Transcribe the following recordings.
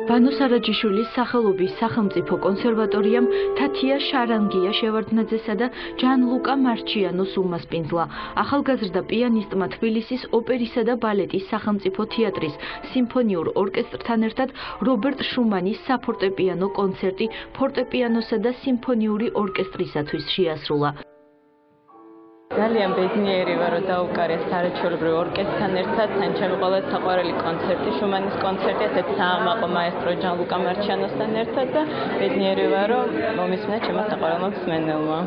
ბანო სარაჯიშვილის სახელობის სახელმწიფო კონსერვატორიამ თათია შარანგია შევარდნაძესა და ჯანლუკა მარჩიანოს უმასპინძლა. ახალგაზრდა პიანისტმა თბილისის ოპერისა და ბალეტის სახელმწიფო თეატრის სიმფონიურ ორკესტრთან ერთად რობერტ შუმანის საფორტეპიანო კონცერტი ფორტეპიანოსა და სიმფონიური ორკესტრისათვის შეასრულა. ძალიან ბედნიერი ვარ, რომ დაუკარეს საარჩეულებრივ ორკესტრთან ერთად ჩემი ყველაზე საყვარელი კონცერტი, შუმანის კონცერტი, ასეთ საამაყო მაესტრო ჯანლუკა მარჩიანოსთან ერთად და ბედნიერი ვარ, რომ მომისმენა ჩემო საყვარელმა მსმენელმა.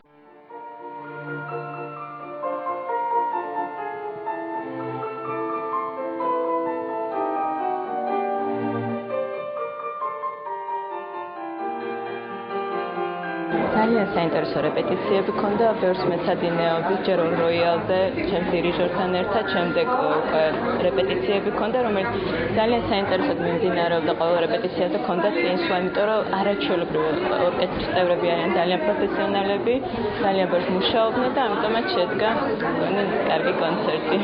ძალიან საინტერესო რეპეტიციები ჰქონდა, ბევრს მეცადინეობდი, ჯერ როიალზე, ჩემს დირიჟორთან ერთად, შემდეგ რეპეტიციები ჰქონდა, რომელიც ძალიან საინტერესოდ მიმდინარეობდა, ყოველ რეპეტიციაზე ჰქონდა წინსვლა, იმიტომ რომ არაჩვეულებრივი ორკესტრის წევრები არიან ძალიან პროფესიონალები, ძალიან ბევრს მუშაობდნენ და ამიტომაც შედგა კარგი კონცერტი.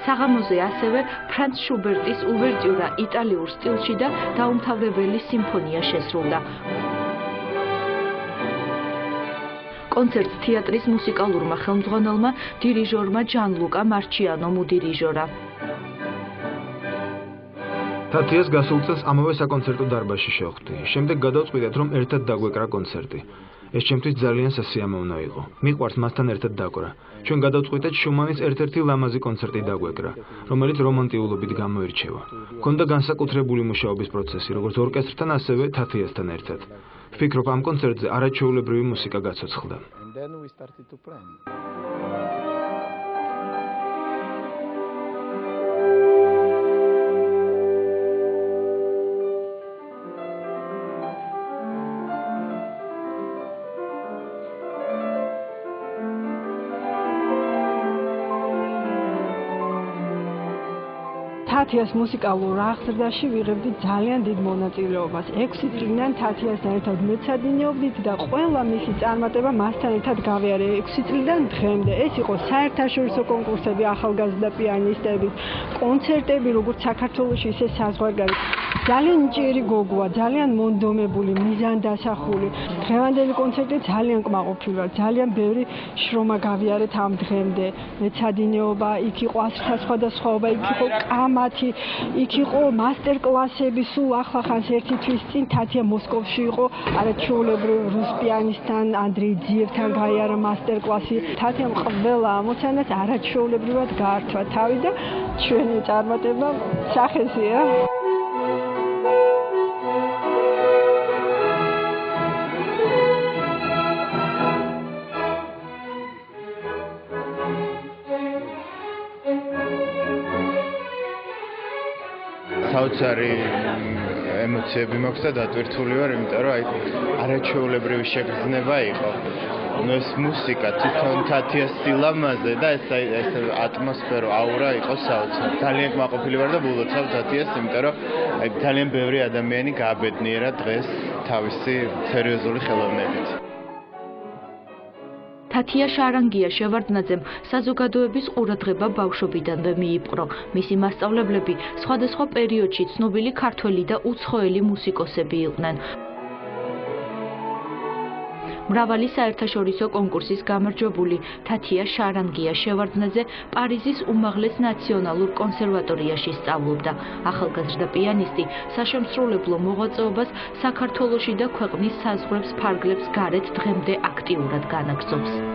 საღამოზე ასევე ფრანც შუბერტის უვერტიურა იტალიურ სტილში და დაუმთავრებელი სიმფონია შესრულდა. კონცერტს თეატრის მუსიკალურმა ხელმძღვანელმა დირიჟორმა ჯანლუკა მარჩიანომ უდირიჟორა. თათიას გასულ წელს ამავე საკონცერტო დარბაზში შევხვდი. შემდეგ გადავწყვიტეთ, რომ ერთად დაგვეკრა კონცერტი. ეს ჩემთვის ძალიან სასიამოვნო იყო. მიყვარს მასთან ერთად დაკვრა. ჩვენ გადავწყვიტეთ შუმანის ერთ-ერთი ლამაზი კონცერტი დაგვეკრა, რომელიც რომანტიულობით გამოირჩევა. ჰქონდა განსაკუთრებული მუშაობის პროცესი, როგორც ორკესტრთან, ასევე თათიასთან ერთად. ვფიქრობ, ამ კონცერტზე არაჩვეულებრივი მუსიკა გაცოცხლდა. თათიას მუსიკალურ აღზრდაში ვიღებდი ძალიან დიდ მონაწილეობას. 6 წლიდან თათიასთან ერთად მეცადინეობდით და ყველა მისი წარმატება მასთან ერთად გავიარე 6 წლიდან დღემდე. ეს იყო საერთაშორისო კონკურსები ახალგაზრდა პიანისტების, კონცერტები როგორც საქართველოში, ისე საზღვარგარეთ. ძალიან ნიჭიერი გოგოა, ძალიან მონდომებული, მიზანდასახული. დღევანდელი კონცერტი ძალიან კმაყოფილდა, ძალიან ბევრი შრომა გავიარეთ ამ დღემდე. მეცადინეობა, იქ იყო ასრთა სხვადასხვაობა, იქ იყო კამათი, იქ იყო მასტერკლასები, სულ ახლახანს ერთი თვის წინ თათია მოსკოვში იყო არაჩვეულებრივ რუს პიანისტთან, ანდრეი ძიევთან გაიარა მასტერკლასი. თათიამ ყველა ამოცანას არაჩვეულებრივად გაართვა თავი და ჩვენი წარმატება სახეზეა. საოცარი ემოციები მაქვს და დატვირთული ვარ, იმიტომ რომ არაჩვეულებრივი შეგრძნება იყო. ეს მუსიკა, თვითონ თათიას სილამაზე და ეს ატმოსფერო, აურა იყო საოცარი. ძალიან კმაყოფილი ვარ და ვლოცავ თათიას, იმიტომ რომ ძალიან ბევრი ადამიანი გააბედნიერა დღეს თავისი სერიოზული ხელოვნებით. თათია შარანგია შევარდნაძემ საზოგადოების ყურადღება ბავშვობიდანვე მიიპყრო. მისი მასწავლებლები სხვადასხვა პერიოდში ცნობილი ქართველი და უცხოელი მუსიკოსები იყვნენ. მრავალი საერთაშორისო კონკურსის გამარჯვებული თათია შარანგია შევარდნაძე პარიზის უმაღლეს ნაციონალურ კონსერვატორიაში სწავლობდა. ახალგაზრდა პიანისტი საშემსრულებლო მოღვაწეობას საქართველოში და ქვეყნის საზღვრებს ფარგლებს გარეთ დღემდე აქტიურად განაგრძობს.